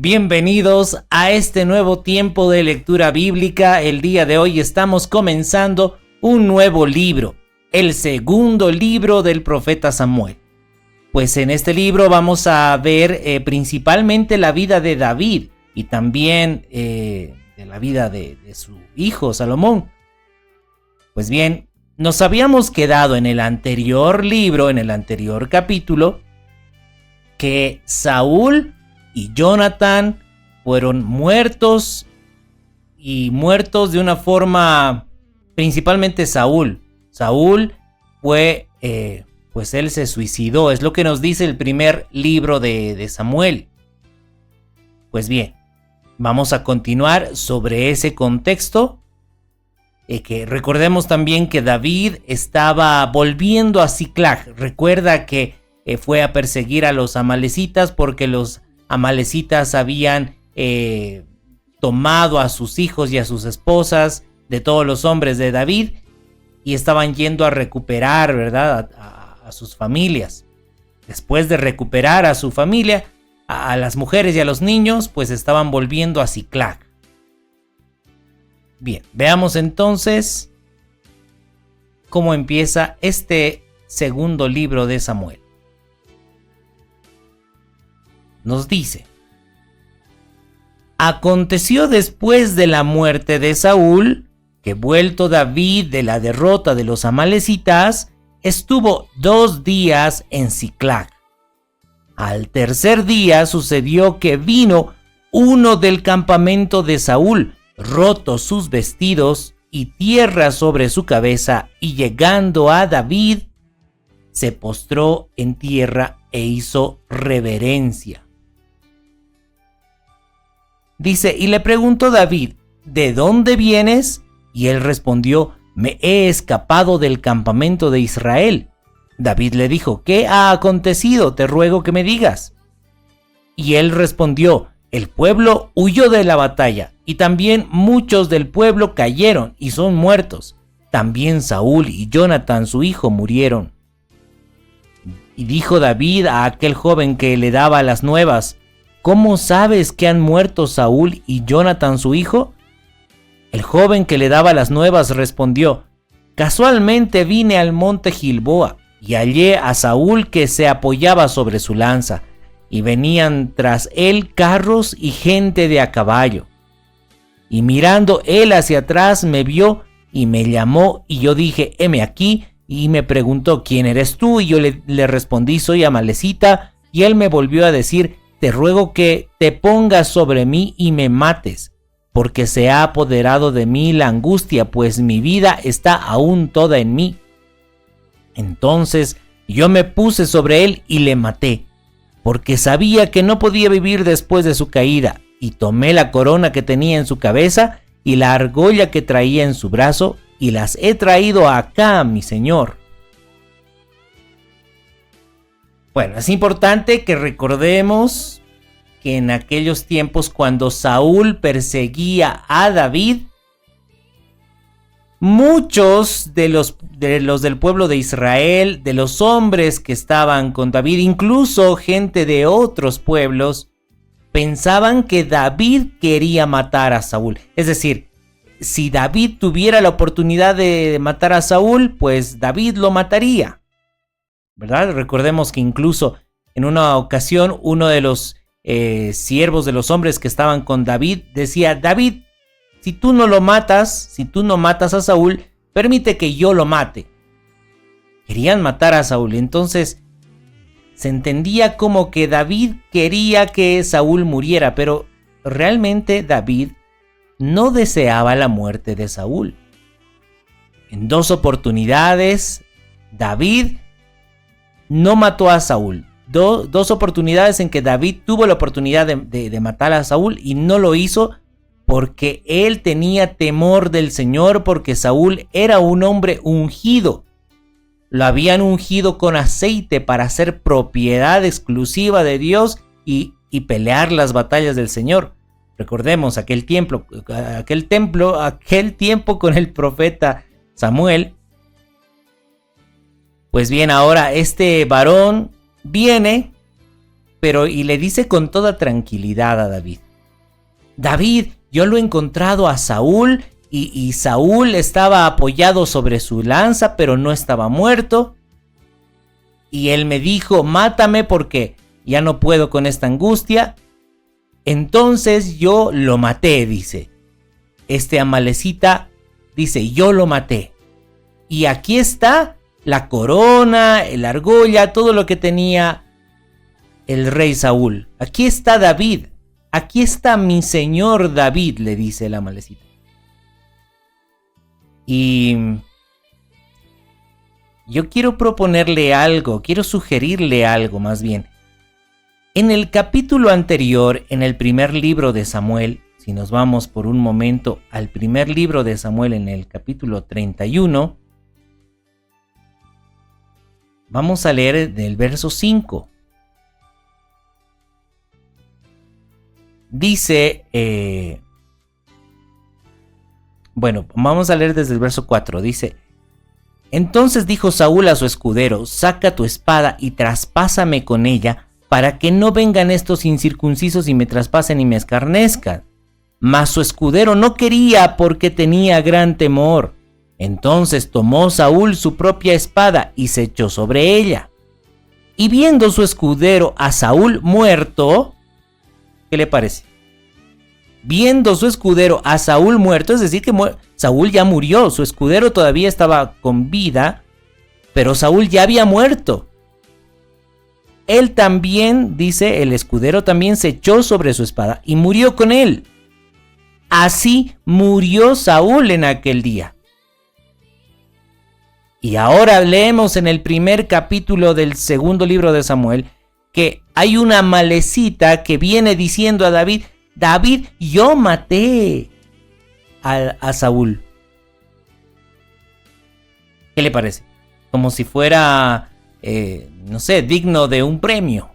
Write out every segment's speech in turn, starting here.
Bienvenidos a este nuevo tiempo de lectura bíblica. El día de hoy estamos comenzando un nuevo libro, el segundo libro del profeta Samuel. Pues en este libro vamos a ver principalmente la vida de David y también de la vida de su hijo Salomón. Pues bien, nos habíamos quedado en el anterior libro, en el anterior capítulo, que Saúl y Jonatán fueron muertos y muertos de una forma, principalmente Saúl. Saúl fue, pues él se suicidó, es lo que nos dice el primer libro de Samuel. Pues bien, vamos a continuar sobre ese contexto. Que recordemos también que David estaba volviendo a Siclag. Recuerda que fue a perseguir a los amalecitas porque los amalecitas habían tomado a sus hijos y a sus esposas de todos los hombres de David y estaban yendo a recuperar, ¿verdad?, a sus familias. Después de recuperar a su familia, a las mujeres y a los niños, pues estaban volviendo a Siclag. Bien, veamos entonces cómo empieza este segundo libro de Samuel. Nos dice: aconteció después de la muerte de Saúl, que vuelto David de la derrota de los amalecitas, estuvo 2 días en Siclag. Al tercer día sucedió que vino uno del campamento de Saúl, rotos sus vestidos y tierra sobre su cabeza, y llegando a David, se postró en tierra e hizo reverencia. Dice, y le preguntó David, ¿de dónde vienes? Y él respondió, me he escapado del campamento de Israel. David le dijo, ¿qué ha acontecido? Te ruego que me digas. Y él respondió, el pueblo huyó de la batalla, y también muchos del pueblo cayeron y son muertos. También Saúl y Jonatán su hijo murieron. Y dijo David a aquel joven que le daba las nuevas, ¿cómo sabes que han muerto Saúl y Jonatán su hijo? El joven que le daba las nuevas respondió, casualmente vine al monte Gilboa y hallé a Saúl que se apoyaba sobre su lanza, y venían tras él carros y gente de a caballo. Y mirando él hacia atrás me vio y me llamó, y yo dije, heme aquí, y me preguntó, ¿quién eres tú? Y yo le respondí, soy amalecita, y él me volvió a decir, te ruego que te pongas sobre mí y me mates, porque se ha apoderado de mí la angustia, pues mi vida está aún toda en mí. Entonces yo me puse sobre él y le maté, porque sabía que no podía vivir después de su caída, y tomé la corona que tenía en su cabeza y la argolla que traía en su brazo, y las he traído acá, mi señor. Bueno, es importante que recordemos que en aquellos tiempos, cuando Saúl perseguía a David, muchos de los del pueblo de Israel, de los hombres que estaban con David, incluso gente de otros pueblos, pensaban que David quería matar a Saúl. Es decir, si David tuviera la oportunidad de matar a Saúl, pues David lo mataría, ¿verdad? Recordemos que incluso en una ocasión uno de los siervos de los hombres que estaban con David decía, David, si tú no matas a Saúl, permite que yo lo mate. Querían matar a Saúl, entonces se entendía como que David quería que Saúl muriera, pero realmente David no deseaba la muerte de Saúl. En 2 oportunidades, David no mató a Saúl. 2 oportunidades en que David tuvo la oportunidad de matar a Saúl y no lo hizo porque él tenía temor del Señor, porque Saúl era un hombre ungido. Lo habían ungido con aceite para ser propiedad exclusiva de Dios y pelear las batallas del Señor. Recordemos aquel tiempo con el profeta Samuel. Pues bien, ahora este varón viene pero y le dice con toda tranquilidad a David: David, yo lo he encontrado a Saúl y Saúl estaba apoyado sobre su lanza, pero no estaba muerto. Y él me dijo: mátame porque ya no puedo con esta angustia. Entonces yo lo maté, dice. Este amalecita dice: yo lo maté. Y aquí está la corona, la argolla, todo lo que tenía el rey Saúl. Aquí está David. Aquí está mi señor David, le dice el amalecita. Y yo quiero proponerle algo, quiero sugerirle algo más bien. En el capítulo anterior, en el primer libro de Samuel, si nos vamos por un momento al primer libro de Samuel en el capítulo 31, vamos a leer del verso 5. Dice, vamos a leer desde el verso 4. Dice: entonces dijo Saúl a su escudero: saca tu espada y traspásame con ella, para que no vengan estos incircuncisos y me traspasen y me escarnezcan. Mas su escudero no quería, porque tenía gran temor. Entonces tomó Saúl su propia espada y se echó sobre ella. Y viendo su escudero a Saúl muerto, ¿qué le parece? Viendo su escudero a Saúl muerto, es decir que Saúl ya murió, su escudero todavía estaba con vida, pero Saúl ya había muerto. Él también, dice, el escudero también se echó sobre su espada y murió con él. Así murió Saúl en aquel día. Y ahora leemos en el primer capítulo del segundo libro de Samuel que hay una amalecita que viene diciendo a David: David, yo maté a Saúl. ¿Qué le parece? Como si fuera, digno de un premio.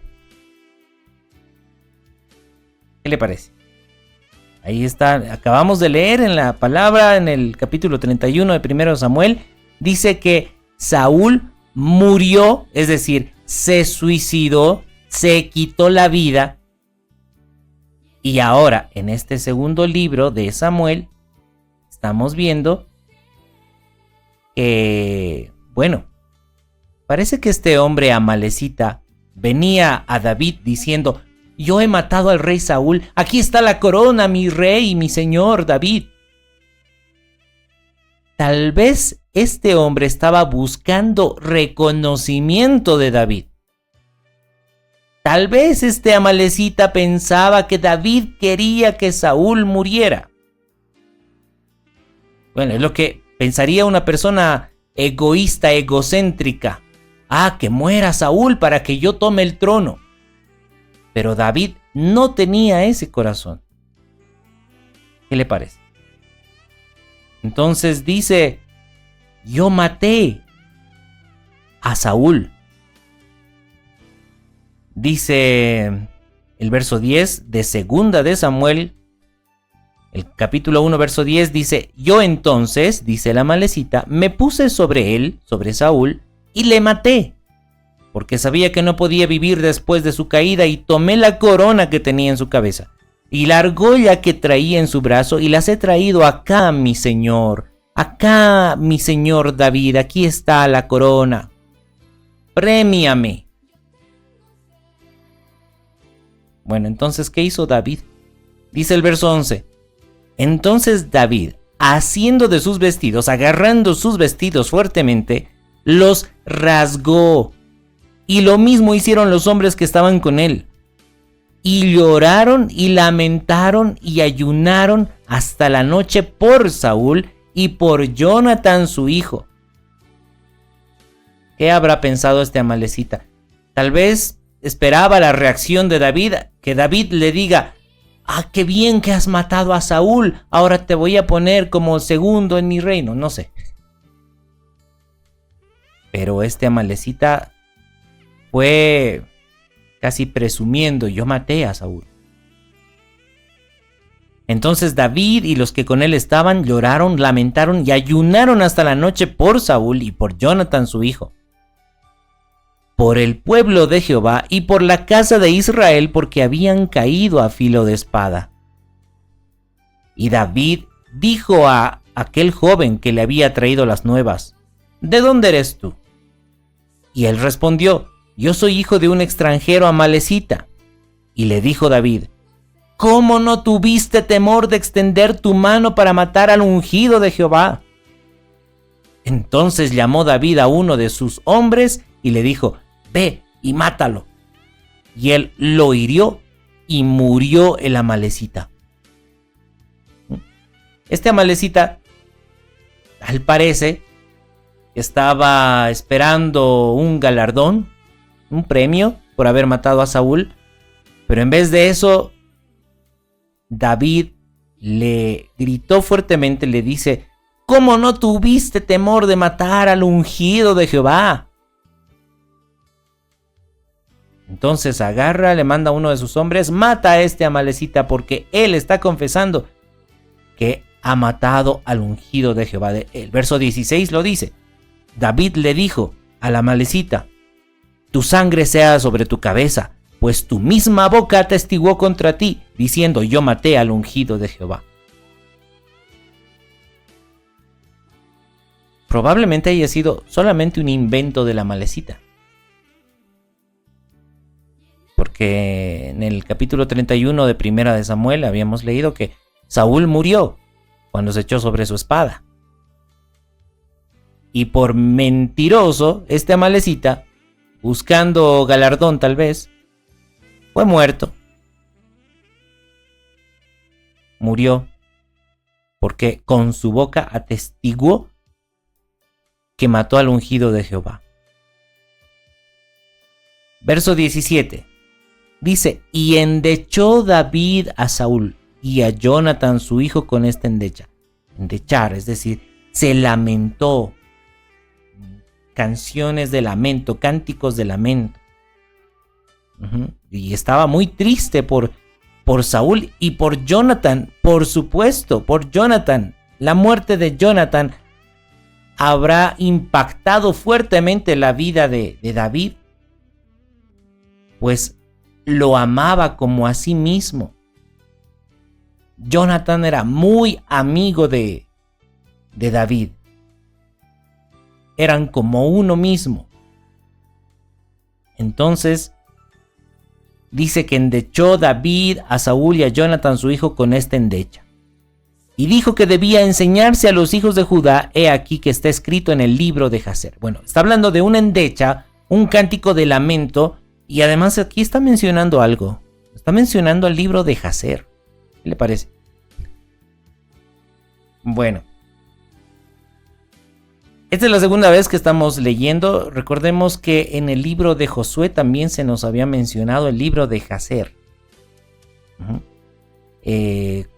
¿Qué le parece? Ahí está, acabamos de leer en la palabra, en el capítulo 31 de 1 Samuel, dice que Saúl murió, es decir, se suicidó, se quitó la vida. Y ahora, en este segundo libro de Samuel, estamos viendo que, parece que este hombre amalecita venía a David diciendo: yo he matado al rey Saúl, aquí está la corona, mi rey y mi señor David. Tal vez este hombre estaba buscando reconocimiento de David. Tal vez este amalecita pensaba que David quería que Saúl muriera. Es lo que pensaría una persona egoísta, egocéntrica. Que muera Saúl para que yo tome el trono. Pero David no tenía ese corazón. ¿Qué le parece? Entonces dice: yo maté a Saúl. Dice el verso 10 de segunda de Samuel, el capítulo 1, verso 10, dice: yo entonces, dice la amalecita, me puse sobre él, sobre Saúl, y le maté, porque sabía que no podía vivir después de su caída, y tomé la corona que tenía en su cabeza, y la argolla que traía en su brazo, y las he traído acá, mi señor David, aquí está la corona, premiame. Entonces, ¿qué hizo David? Dice el verso 11. Entonces David, haciendo de sus vestidos, agarrando sus vestidos fuertemente, los rasgó. Y lo mismo hicieron los hombres que estaban con él. Y lloraron y lamentaron y ayunaron hasta la noche por Saúl y por Jonatán su hijo. ¿Qué habrá pensado este amalecita? Tal vez esperaba la reacción de David, que David le diga: qué bien que has matado a Saúl, ahora te voy a poner como segundo en mi reino, no sé. Pero este amalecita fue casi presumiendo: yo maté a Saúl. Entonces David y los que con él estaban lloraron, lamentaron y ayunaron hasta la noche por Saúl y por Jonatán su hijo. por el pueblo de Jehová y por la casa de Israel, porque habían caído a filo de espada. Y David dijo a aquel joven que le había traído las nuevas: ¿de dónde eres tú? Y él respondió: yo soy hijo de un extranjero amalecita. Y le dijo David: ¿cómo no tuviste temor de extender tu mano para matar al ungido de Jehová? Entonces llamó David a uno de sus hombres y le dijo: ve y mátalo. Y él lo hirió y murió el amalecita. Este amalecita, al parecer, estaba esperando un galardón, un premio por haber matado a Saúl, pero en vez de eso, David le gritó fuertemente, le dice: ¿cómo no tuviste temor de matar al ungido de Jehová? Entonces agarra, le manda a uno de sus hombres: mata a este amalecita, porque él está confesando que ha matado al ungido de Jehová. El verso 16 lo dice: David le dijo al amalecita: tu sangre sea sobre tu cabeza, pues tu misma boca atestiguó contra ti, diciendo: yo maté al ungido de Jehová. Probablemente haya sido solamente un invento de la amalecita, porque en el capítulo 31 de Primera de Samuel habíamos leído que Saúl murió cuando se echó sobre su espada. Y por mentiroso, este amalecita, buscando galardón tal vez, fue muerto. Murió porque con su boca atestiguó que mató al ungido de Jehová. Verso 17 dice: y endechó David a Saúl y a Jonathan su hijo con esta endecha. Endechar, es decir, se lamentó. Canciones de lamento, cánticos de lamento. Y estaba muy triste por Saúl y por Jonathan, por supuesto, por Jonathan. La muerte de Jonathan habrá impactado fuertemente la vida de David, pues lo amaba como a sí mismo. Jonathan era muy amigo de David. Eran como uno mismo. Entonces, dice que endechó David a Saúl y a Jonathan su hijo con esta endecha. Y dijo que debía enseñarse a los hijos de Judá, he aquí que está escrito en el libro de Jaser. Bueno, está hablando de una endecha, un cántico de lamento, y además aquí está mencionando algo. Está mencionando el libro de Jaser. ¿Qué le parece? Bueno. Esta es la segunda vez que estamos leyendo. Recordemos que en el libro de Josué también se nos había mencionado el libro de Jaser.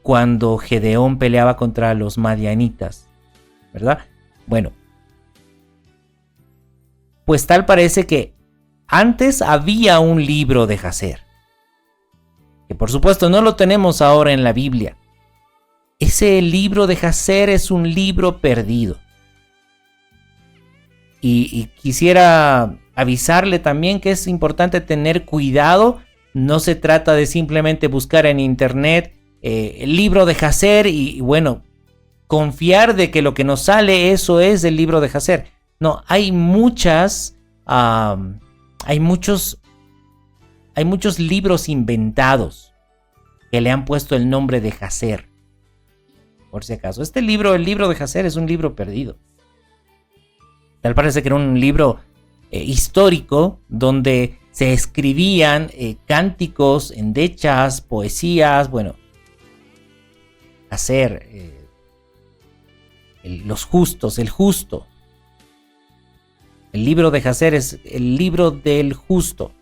Cuando Gedeón peleaba contra los madianitas, ¿verdad? Bueno, pues tal parece que antes había un libro de Jaser, que por supuesto no lo tenemos ahora en la Biblia. Ese libro de Jaser es un libro perdido. Y quisiera avisarle también que es importante tener cuidado. No se trata de simplemente buscar en internet el libro de Jaser y bueno, confiar de que lo que nos sale eso es el libro de Jaser. No, hay muchos libros inventados que le han puesto el nombre de Jaser. Por si acaso, el libro de Jaser es un libro perdido. Tal parece que era un libro histórico donde se escribían cánticos, endechas, poesías, bueno, los justos, el justo. El libro de Jaser es el libro del justo.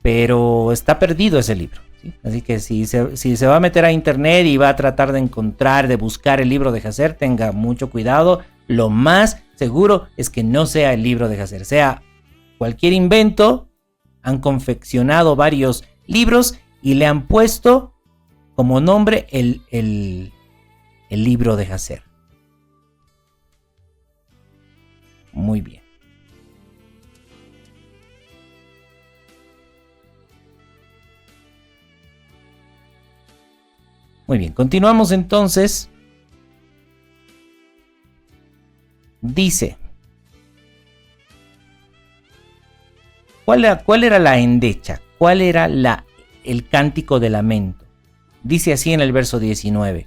Pero está perdido ese libro, ¿sí? Así que si se va a meter a internet y va a tratar de encontrar, de buscar el libro de Jaser, tenga mucho cuidado. Lo más seguro es que no sea el libro de Jaser, sea cualquier invento. Han confeccionado varios libros y le han puesto como nombre el libro de Jaser. Muy bien. Muy bien, continuamos entonces. Dice, ¿cuál era la endecha? ¿Cuál era el cántico de lamento? Dice así en el verso 19.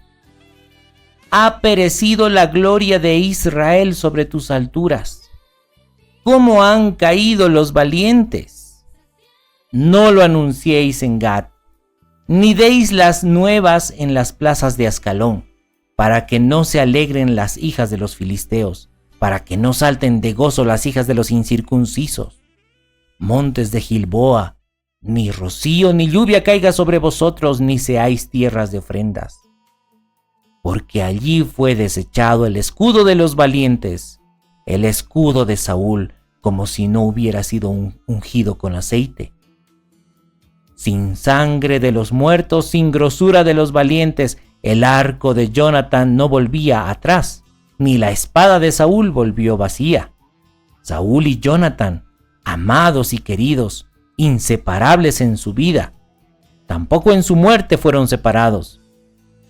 Ha perecido la gloria de Israel sobre tus alturas. ¿Cómo han caído los valientes? No lo anunciéis en Gad, ni deis las nuevas en las plazas de Ascalón, para que no se alegren las hijas de los filisteos, para que no salten de gozo las hijas de los incircuncisos. Montes de Gilboa, ni rocío ni lluvia caiga sobre vosotros, ni seáis tierras de ofrendas. Porque allí fue desechado el escudo de los valientes, el escudo de Saúl, como si no hubiera sido ungido con aceite. Sin sangre de los muertos, sin grosura de los valientes, el arco de Jonatán no volvía atrás, ni la espada de Saúl volvió vacía. Saúl y Jonatán, amados y queridos, inseparables en su vida, tampoco en su muerte fueron separados.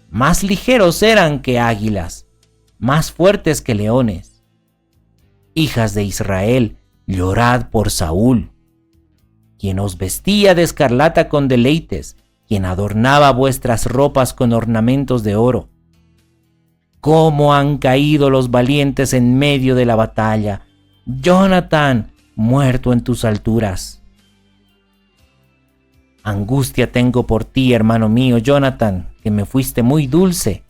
Más ligeros eran que águilas, más fuertes que leones. Hijas de Israel, llorad por Saúl, quien os vestía de escarlata con deleites, quien adornaba vuestras ropas con ornamentos de oro. Cómo han caído los valientes en medio de la batalla, Jonatán, muerto en tus alturas. Angustia tengo por ti, hermano mío, Jonatán, que me fuiste muy dulce.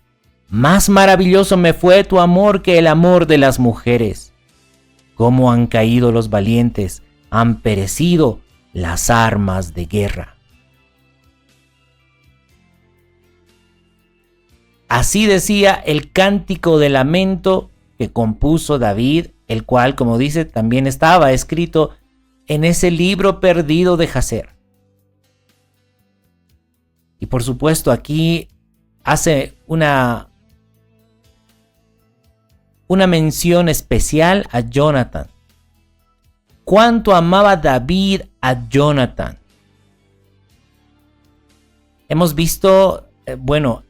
Más maravilloso me fue tu amor que el amor de las mujeres. Cómo han caído los valientes, han perecido las armas de guerra. Así decía el cántico de lamento que compuso David, el cual, como dice, también estaba escrito en ese libro perdido de Jaser. Y por supuesto aquí hace una mención especial a Jonatán. ¿Cuánto amaba David a Jonatán? Hemos visto,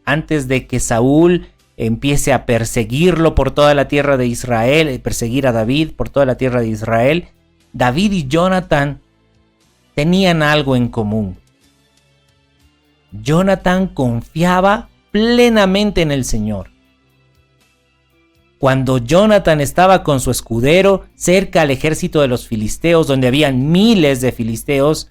antes de que Saúl empiece a perseguirlo por toda la tierra de Israel, perseguir a David por toda la tierra de Israel, David y Jonatán tenían algo en común. Jonatán confiaba plenamente en el Señor. Cuando Jonatán estaba con su escudero cerca al ejército de los filisteos, donde habían miles de filisteos,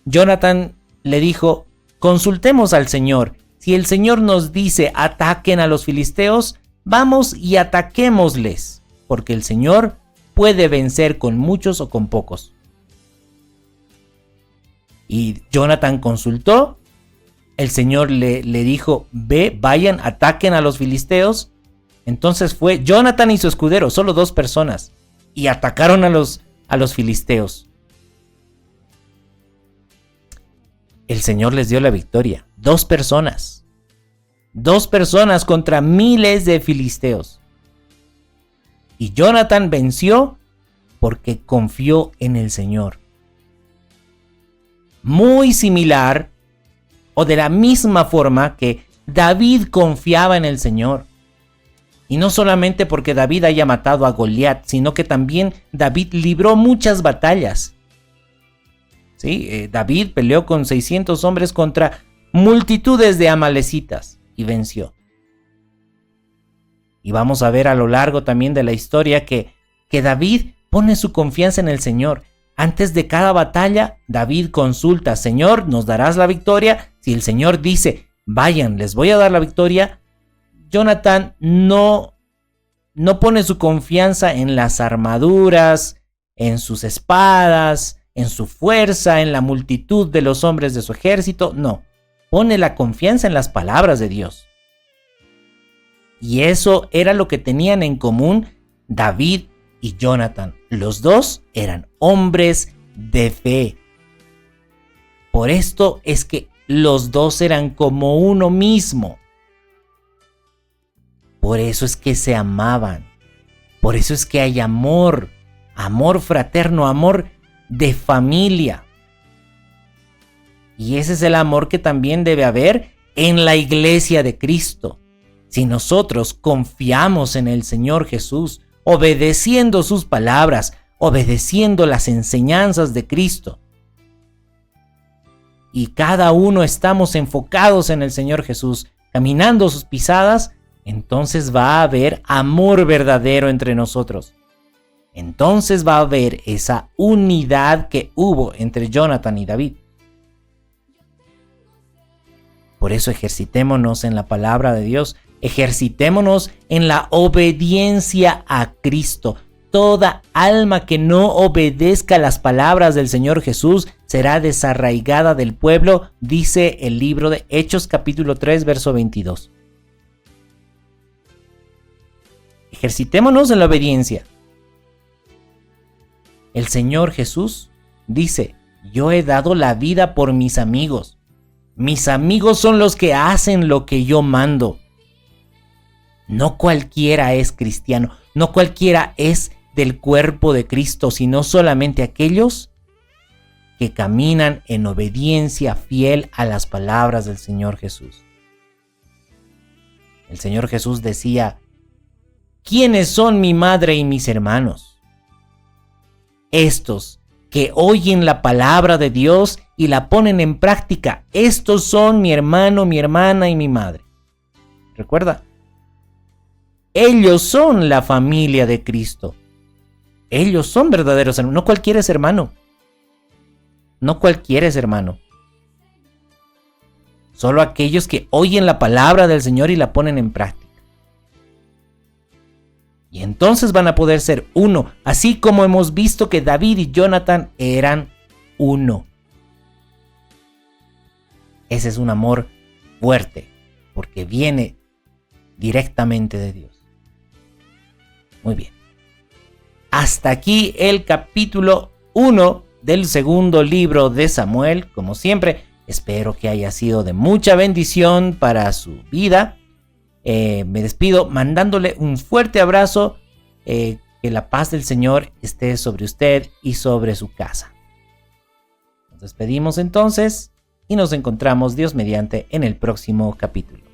Jonatán le dijo: consultemos al Señor. Si el Señor nos dice ataquen a los filisteos, vamos y ataquémosles, porque el Señor puede vencer con muchos o con pocos. Y Jonatán consultó. El Señor le dijo: vayan, ataquen a los filisteos. Entonces fue Jonatán y su escudero, solo 2 personas, y atacaron a los filisteos. El Señor les dio la victoria. 2 personas. 2 personas contra miles de filisteos. Y Jonatán venció porque confió en el Señor. Muy similar, o de la misma forma que David confiaba en el Señor. Y no solamente porque David haya matado a Goliat, sino que también David libró muchas batallas. ¿Sí? David peleó con 600 hombres contra multitudes de amalecitas y venció. Y vamos a ver a lo largo también de la historia que David pone su confianza en el Señor. Antes de cada batalla, David consulta: Señor, ¿nos darás la victoria? Si el Señor dice: vayan, les voy a dar la victoria, Jonatán no pone su confianza en las armaduras, en sus espadas, en su fuerza, en la multitud de los hombres de su ejército. No, pone la confianza en las palabras de Dios. Y eso era lo que tenían en común David y Jonatán. Los 2 eran hombres de fe. Por esto es que los 2 eran como uno mismo. Por eso es que se amaban. Por eso es que hay amor fraterno, amor de familia. Y ese es el amor que también debe haber en la iglesia de Cristo. Si nosotros confiamos en el Señor Jesús, obedeciendo sus palabras, obedeciendo las enseñanzas de Cristo, y cada uno estamos enfocados en el Señor Jesús, caminando sus pisadas, entonces va a haber amor verdadero entre nosotros. Entonces va a haber esa unidad que hubo entre Jonathan y David. Por eso ejercitémonos en la palabra de Dios, ejercitémonos en la obediencia a Cristo. Toda alma que no obedezca las palabras del Señor Jesús será desarraigada del pueblo, dice el libro de Hechos capítulo 3, verso 22. Ejercitémonos en la obediencia. El Señor Jesús dice: yo he dado la vida por mis amigos. Mis amigos son los que hacen lo que yo mando. No cualquiera es cristiano, no cualquiera es del cuerpo de Cristo, sino solamente aquellos que caminan en obediencia fiel a las palabras del Señor Jesús. El Señor Jesús decía: ¿quiénes son mi madre y mis hermanos? Estos que oyen la palabra de Dios y la ponen en práctica. Estos son mi hermano, mi hermana y mi madre. Recuerda, ellos son la familia de Cristo. Ellos son verdaderos hermanos. No cualquiera es hermano. No cualquiera es hermano. Solo aquellos que oyen la palabra del Señor y la ponen en práctica. Y entonces van a poder ser uno, así como hemos visto que David y Jonathan eran uno. Ese es un amor fuerte, porque viene directamente de Dios. Muy bien. Hasta aquí el capítulo 1 del segundo libro de Samuel. Como siempre, espero que haya sido de mucha bendición para su vida. Me despido mandándole un fuerte abrazo. Que la paz del Señor esté sobre usted y sobre su casa. Nos despedimos entonces y nos encontramos, Dios mediante, en el próximo capítulo.